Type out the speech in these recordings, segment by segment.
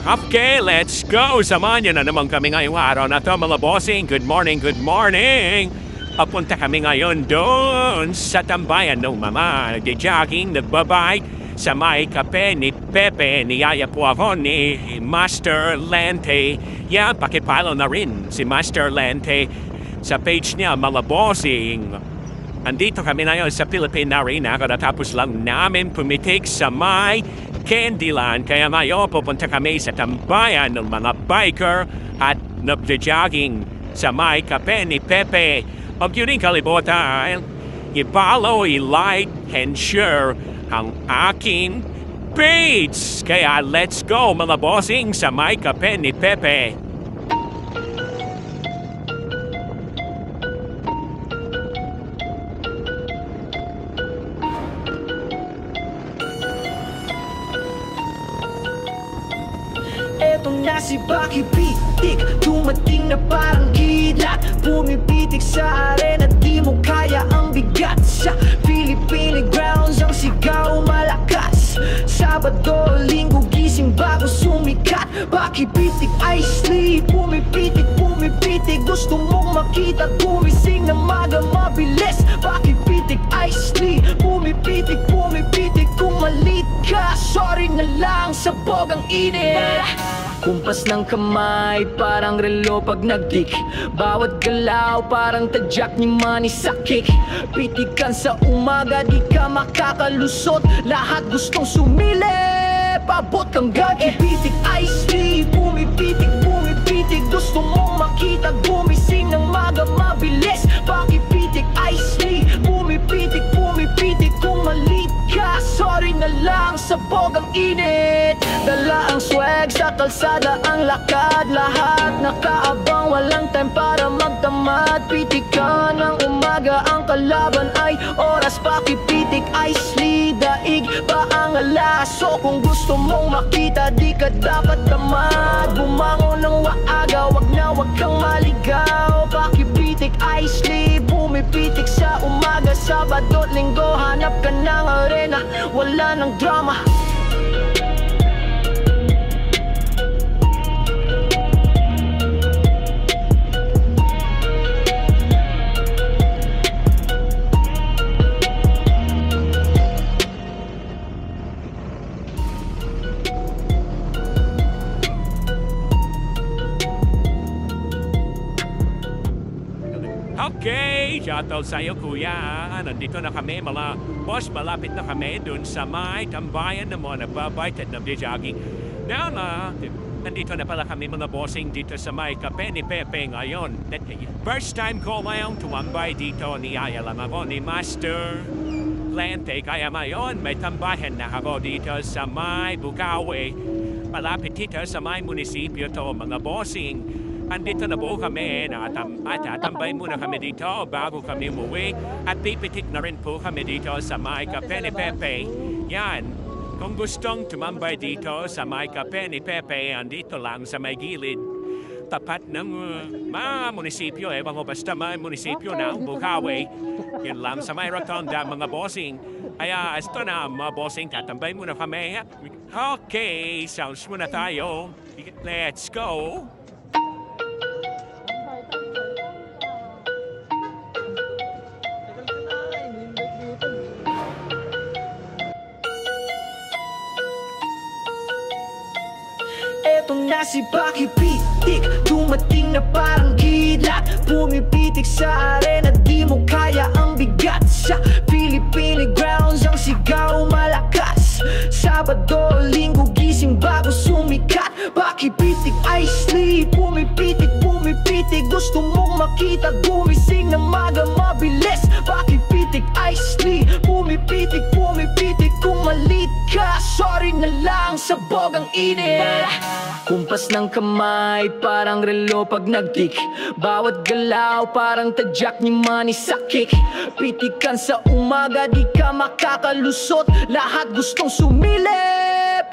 Okay, let's go! Samahan niyo na naman kami ngayong araw na to, mga bossing. Good morning, good morning! Papunta kami ngayon doon sa tambayan ng mama. Nagja-jogging, nagbabike sa may kape ni Pepe. Niyaya po ako ni Master Lente. Yan, pakipollow na rin si Master Lente sa page niya, mga bossing. Andito kami na yun sa Philippine Arena. Katatapos lang namin pumitik sa may Candyland. Kaya ngayon pupunta kami sa tambayan ng mga biker at nagja-jogging sa may kape ni Pepe. Huwag yun rin kalimutan, i-follow, i-like, and share ang aking page. Kaya let's go, mga bossing, sa may kape ni Pepe. Etong na si Baki Pitik, dumating na parang gila. Pumipitik sa arena, di mo kaya ang bigat. Sa Philippine grounds, ang sigaw malakas. Sabado, linggo, gising bago sumikat. Baki Pitik, I sleep. Pumipitik, pumipitik, gusto mong makita. Gumising na maga, mabilis. Baki Pitik, I sleep. Pumipitik, pumipitik, kung malit ka, sorry na lang, sabog ang init. Kumpas ng kamay, parang relo pag nag-dick. Bawat galaw, parang tadyak ni Manny sa kick. Pitikan sa umaga, di ka makakalusot. Lahat gustong sumili, pabot kang gagi. Pitik, I sleep, pumipitik, pumipitik, gusto mong makita. Gumising ng maga, mabilis. Pakipitik, I sleep, pumipitik, pumipitik, kung malit ka, sorry na lang, sabog ang init. Dala ang swag sa kalsada, ang lakad. Lahat nakaabang, walang time para magtamad. Pitikan ng umaga, ang kalaban ay oras. Pakipitik, I sleep, daig pa ang alaso. Kung gusto mong makita, di ka dapat tamad. Bumangon ng waaga, wag kang maligaw. Pakipitik, I sleep, pumipitik sa umaga. Sabado, linggo, hanap ka ng arena, wala ng drama. Okay, shoutout sa'yo kuya. Nandito na kami, mga boss, malapit na kami dun sa may tambayan na mo, nagbabike at nagja-jogging. Now nandito na pala kami, mga bossing, dito sa may kape ni Pepe ngayon. First time ko ngayong tumambay dito, niyaya lang ako ni Master Lente. Kaya ngayon may tambayan na ako dito sa may Bukawi. Malapit dito sa may munisipyo to, mga bossing. Andito na po kami, tatambay muna kami dito bago kami umuwi. At pipitik na rin po kami dito sa may kape ni Pepe. Yan, kung gustong tumambay dito sa may kape ni Pepe, andito lang sa may gilid. Tapat ng mga munisipyo, ewan ko basta may munisipyo ng Bukawi. Yan lang sa may rotonda, mga bossing. Kaya ito na, mga bossing, tatambay muna kami. Okay, sounds muna tayo. Let's go! Etong na si Baki Pitik, dumating na parang gila. Pumipitik sa arena, di mo kaya ang bigat. Sa Philippine grounds, ang sigaw malakas. Sabado, linggo, gising bago sumikat. Baki Pitik, I sleep, pumipitik, pumipitik, gusto mong makita. Gumising ng maga, mabilis. Baki Pitik, I sleep, pumipitik, pumipitik, kung malit ka, sorry na lang, sabog ang init. Kumpas ng kamay, parang relo pag nag-dick. Bawat galaw, parang tadyak ni Manny sa kick. Pitikan sa umaga, di ka makakalusot. Lahat gustong sumili,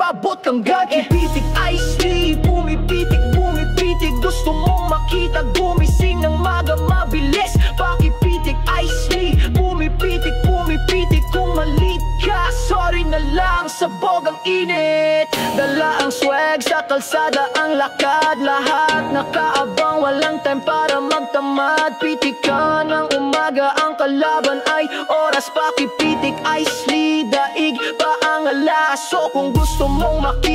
pabot kang gagi. Pitik, I sleep, pumipitik, pumipitik, gusto mong makita. Gumising ng maga, mabilis. Pakipitik, I sleep, pumipitik, pumipitik, kung malit ka, sorry na lang, pasabog ang init. Dala ang swag sa kalsada, ang lakad. Lahat nakaabang, walang time para magtamad. Pitikan ng umaga, ang kalaban ay oras. Pakipitik, ice lee, daig pa ang alaso. Kung gusto mong makita